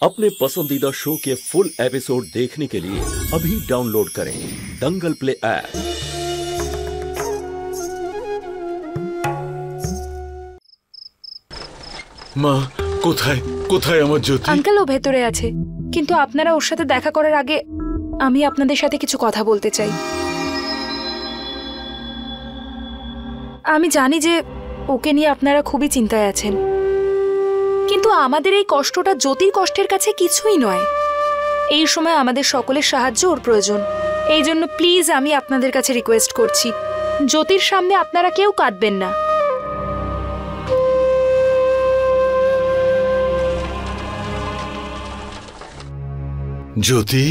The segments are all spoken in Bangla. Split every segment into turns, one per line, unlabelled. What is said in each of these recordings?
अपने पसंदीदा शो के फुल एपिसोड देखने के लिए अभी डाउनलोड करें दंगल प्ले ऐप।
মা কোথায় কোথায় আমার জ্যোতি?
আঙ্কেল ও ভেতরে আছে, কিন্তু আপনারা ওর সাথে দেখা করার আগে আমি আপনাদের সাথে কিছু কথা বলতে চাই। আমি জানি যে ওকে নিয়ে আপনারা খুবই চিন্তায় আছেন, কিন্তু আমাদের এই কষ্টটা জ্যোতির কষ্টের কাছে কিছুই নয়। এই সময় আমাদের সকলের সাহায্য ওর প্রয়োজন। এই জন্য প্লিজ আমি আপনাদের কাছে রিকোয়েস্ট করছি, জ্যোতির সামনে আপনারা কেউ কাঁদবেন না।
জ্যোতি,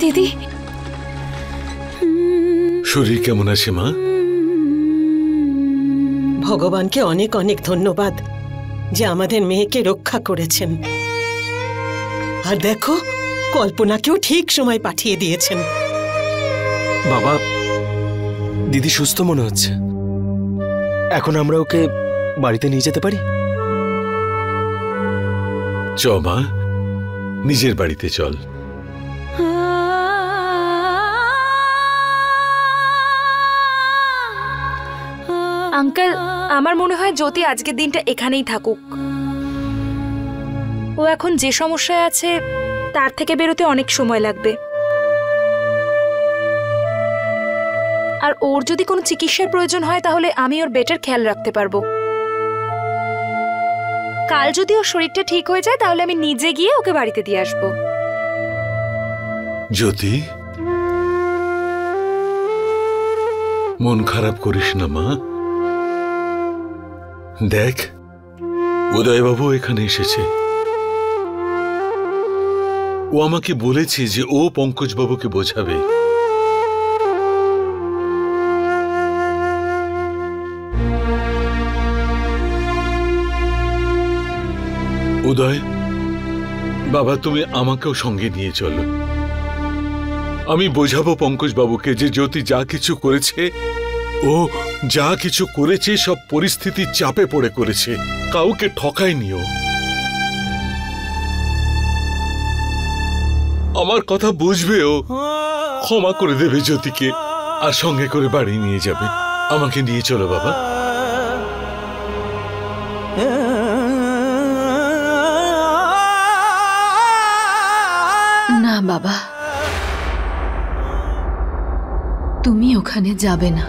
দিদি,
শরীর কেমন আছে মা?
ভগবানকে অনেক অনেক ধন্যবাদ যে আমাদের মেয়েকে রক্ষা করেছেন। আর দেখো, কল্পনাকেও ঠিক সময় পাঠিয়ে দিয়েছেন।
বাবা, দিদি সুস্থ মনে হচ্ছে। এখন আমরা ওকে বাড়িতে নিয়ে যেতে পারি?
চ মা, নিজের বাড়িতে চল।
আঙ্কেল, আমার মনে হয় জ্যোতি আজকের দিনটা এখানেই থাকুক। ও এখন যে সমস্যায় আছে তার থেকে বেরোতে অনেক সময় লাগবে, আর ওর যদি কোনো চিকিৎসার প্রয়োজন হয় তাহলে আমি ওর বেটার খেয়াল রাখতে পারবো। কাল যদি ওর শরীরটা ঠিক হয়ে যায় তাহলে আমি নিজে গিয়ে ওকে বাড়িতে দিয়ে আসবো।
জ্যোতি, মন খারাপ করিস না মা। দেখ, উদয়বাবু এখানে এসেছে। ও আমাকে বলেছে যে ও পঙ্কজবাবুকে বোঝাবে। উদয় বাবা, তুমি আমাকেও সঙ্গে নিয়ে চলো। আমি বোঝাবো পঙ্কজবাবুকে যে জ্যোতি যা কিছু করেছে, ও যা কিছু করেছে সব পরিস্থিতির চাপে পড়ে করেছে, কাউকে ঠকায়নিও। আমার কথা বুঝবে, ও ক্ষমা করে দেবে জ্যোতিকে, আর সঙ্গে করে বাড়ি নিয়ে যাবে। আমাকে নিয়ে চলো বাবা।
না বাবা, তুমি ওখানে যাবে না।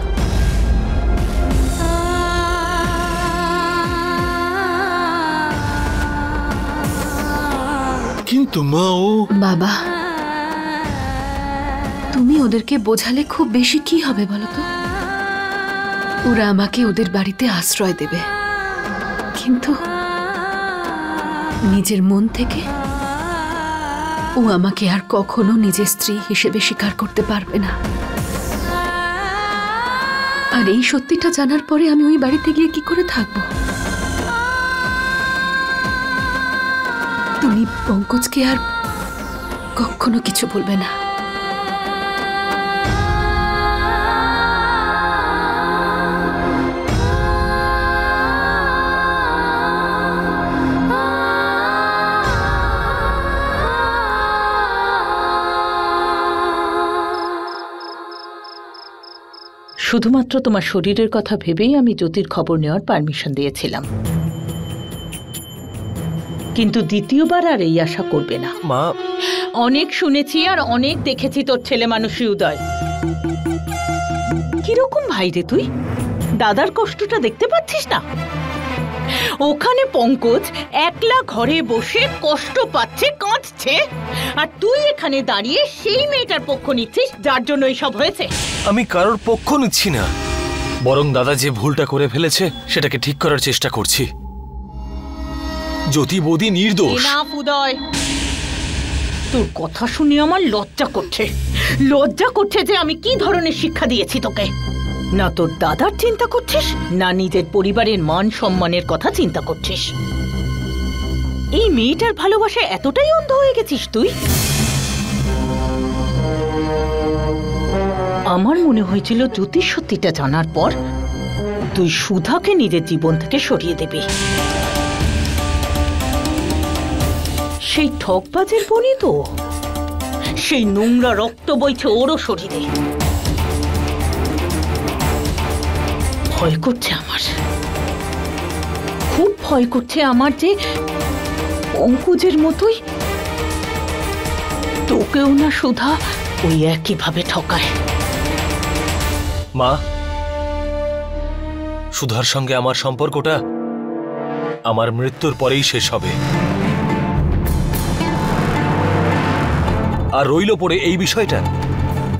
কিন্তু মা, ও
বাবা, তুমি ওদেরকে বোঝালে খুব বেশি কি হবে বলো তো? ওরা আমাকে ওদের বাড়িতে আশ্রয় দেবে, কিন্তু নিজের মন থেকে ও আমাকে আর কখনো নিজের স্ত্রী হিসেবে স্বীকার করতে পারবে না। আর এই সত্যিটা জানার পরে আমি ওই বাড়িতে গিয়ে কি করে থাকবো? তুমি পঙ্কজকে আর কখনো কিছু বলবে না।
শুধুমাত্র তোমার শরীরের কথা ভেবেই আমি জ্যোতির খবর নেওয়ার পারমিশন দিয়েছিলাম, কিন্তু দ্বিতীয়বার আর এই আশা করবে না।
মা,
অনেক শুনেছি আর অনেক দেখেছি তোর ছেলে মানুষই উদয়। কিরকম ভাই রে তুই? দাদার কষ্টটা দেখতে পাচ্ছিস না? ওখানে পঙ্কজ একলা ঘরে বসে কষ্ট পাচ্ছে, কাঁদছে, আর তুই এখানে দাঁড়িয়ে সেই মেয়েটার পক্ষ নিচ্ছিস যার জন্য এইসব হয়েছে।
আমি কারোর পক্ষ নিচ্ছি না, বরং দাদা যে ভুলটা করে ফেলেছে সেটাকে ঠিক করার চেষ্টা করছি। জ্যোতি বৌদি নির্দোষ।
না উদয়, তোর কথা শুনে আমার লজ্জা করছে। লজ্জা করছে যে আমি কি ধরনের শিক্ষা দিয়েছি তোকে। না তোর দাদার চিন্তা করছিস, না নিজের পরিবারের মান সম্মানের কথা চিন্তা করছিস। এই মেয়েটার ভালোবাসা এতটাই অন্ধ হয়ে গেছিস তুই? আমার মনে হয়েছিল জ্যোতিষ সত্যিটা জানার পর তুই সুধাকে নিজের জীবন থেকে সরিয়ে দেবে। সেই ঠকবাজের বনি তো, সেই নোংরা রক্ত বইছে ওরও শরীরে। ভয় করছে আমার, খুব ভয় করছে আমার যে পঙ্কজের মতোই তোকেও না সুধা ওই একইভাবে ঠকায়।
মা, সুধার সঙ্গে আমার সম্পর্কটা আমার মৃত্যুর পরেই শেষ হবে। আর রইল পড়ে এই বিষয়টা,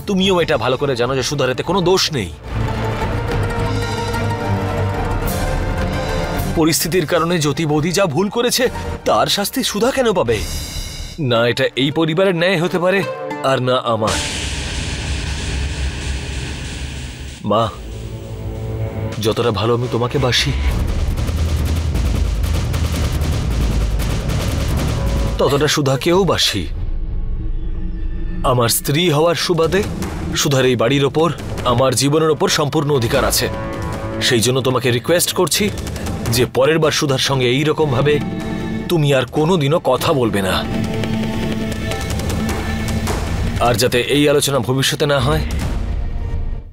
তুমিও এটা ভালো করে জানো যে সুধার এতে কোনো দোষ নেই। পরিস্থিতির কারণে জ্যোতি বৌদি যা ভুল করেছে তার শাস্তি সুধা কেন পাবে? না এটা এই পরিবারের ন্যায় হতে পারে, আর না আমার। মা, যতটা ভালো আমি তোমাকে বাসি, ততটা সুধাকেও বাসি। আমার স্ত্রী হওয়ার সুবাদে সুধার এই বাড়ির ওপর, আমার জীবনের ওপর সম্পূর্ণ অধিকার আছে। সেই জন্য তোমাকে রিকোয়েস্ট করছি যে পরের বার সুধার সঙ্গে এইরকম ভাবে তুমি আর কোনোদিনও কথা বলবে না। আর যাতে এই আলোচনা ভবিষ্যতে না হয়,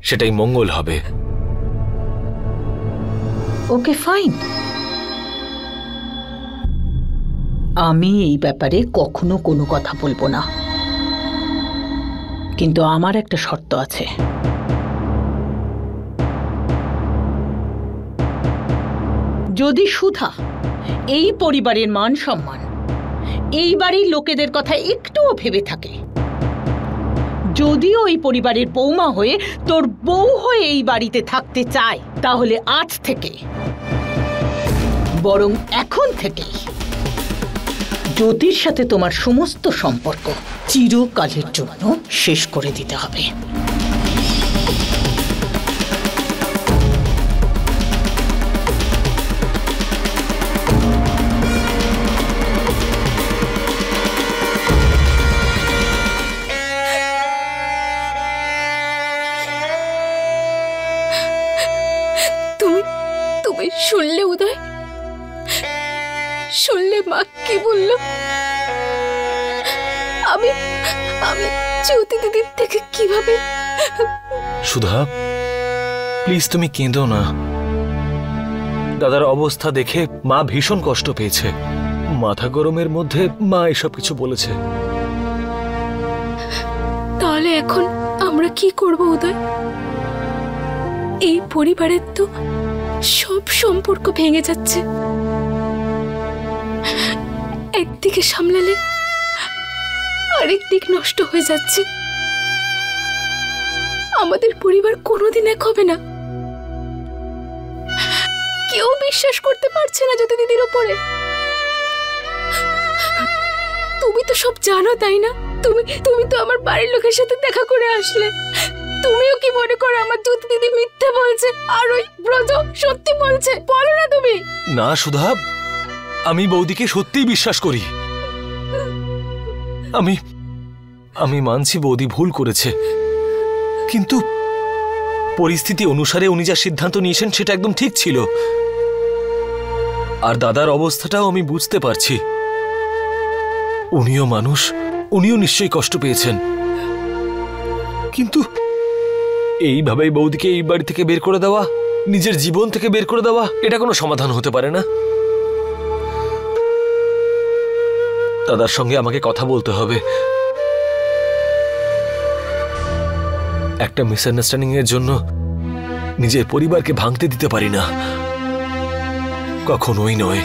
সেটাই মঙ্গল হবে।
ওকে, ফাইন। আমি এই ব্যাপারে কখনো কোনো কথা বলবো না, কিন্তু আমার একটা শর্ত আছে। যদি সুধা এই পরিবারের মান সম্মান, এই বাড়ির লোকেদের কথা একটুও ভেবে থাকে, যদিও এই পরিবারের বৌমা হয়ে তোর বউ হয়ে এই বাড়িতে থাকতে চায়, তাহলে আজ থেকে, বরং এখন থেকেই জ্যোতির সাথে তোমার সমস্ত সম্পর্ক চিরকালের জন্য শেষ করে দিতে হবে।
তুমি শুনলে উদয়? শুনলে মা কি বলল? আমি জ্যোতি দিদির থেকে কিভাবে...
সুধা, প্লিজ তুমি কেঁদো না। দাদার অবস্থা দেখে মা ভীষণ কষ্ট পেয়েছে। মাথা গরমের মধ্যে মা এসব কিছু বলেছে।
তাহলে এখন আমরা কি করব উদয়? এই পরিবারের তো সব সম্পর্ক ভেঙে যাচ্ছে। একদিকে সামলালে আরেক দিক নষ্ট হয়ে যাচ্ছে। আমাদের পরিবার কোনোদিন এক হবে না। কেউ বিশ্বাস করতে পারছে না জ্যোতি দিদির উপরে। তুমি তো সব জানো, তাই না? তুমি তো আমার বাড়ির লোকের সাথে দেখা করে আসলে। তুমিও কি মনে করো আমার জ্যোতি দিদি মিথ্যা বলছে আর ওই ব্রজ সত্যি বলছে? বলো না তুমি।
না সুধা, আমি বৌদিকে সত্যিই বিশ্বাস করি। আমি মানছি বৌদি ভুল করেছে, কিন্তু পরিস্থিতি অনুসারে উনি যা সিদ্ধান্ত নিয়েছেন সেটা একদম ঠিক ছিল। আর দাদার অবস্থাটাও আমি বুঝতে পারছি। উনিও মানুষ, উনিও নিশ্চয়ই কষ্ট পেয়েছেন। কিন্তু এইভাবেই বৌদিকে এই বাড়ি থেকে বের করে দেওয়া, নিজের জীবন থেকে বের করে দেওয়া, এটা কোনো সমাধান হতে পারে না। দাদার সঙ্গে আমাকে কথা বলতে হবে। একটা মিসআন্ডারস্ট্যান্ডিং এর জন্য নিজের পরিবারকে ভাঙতে দিতে পারি না, কখনোই নয়।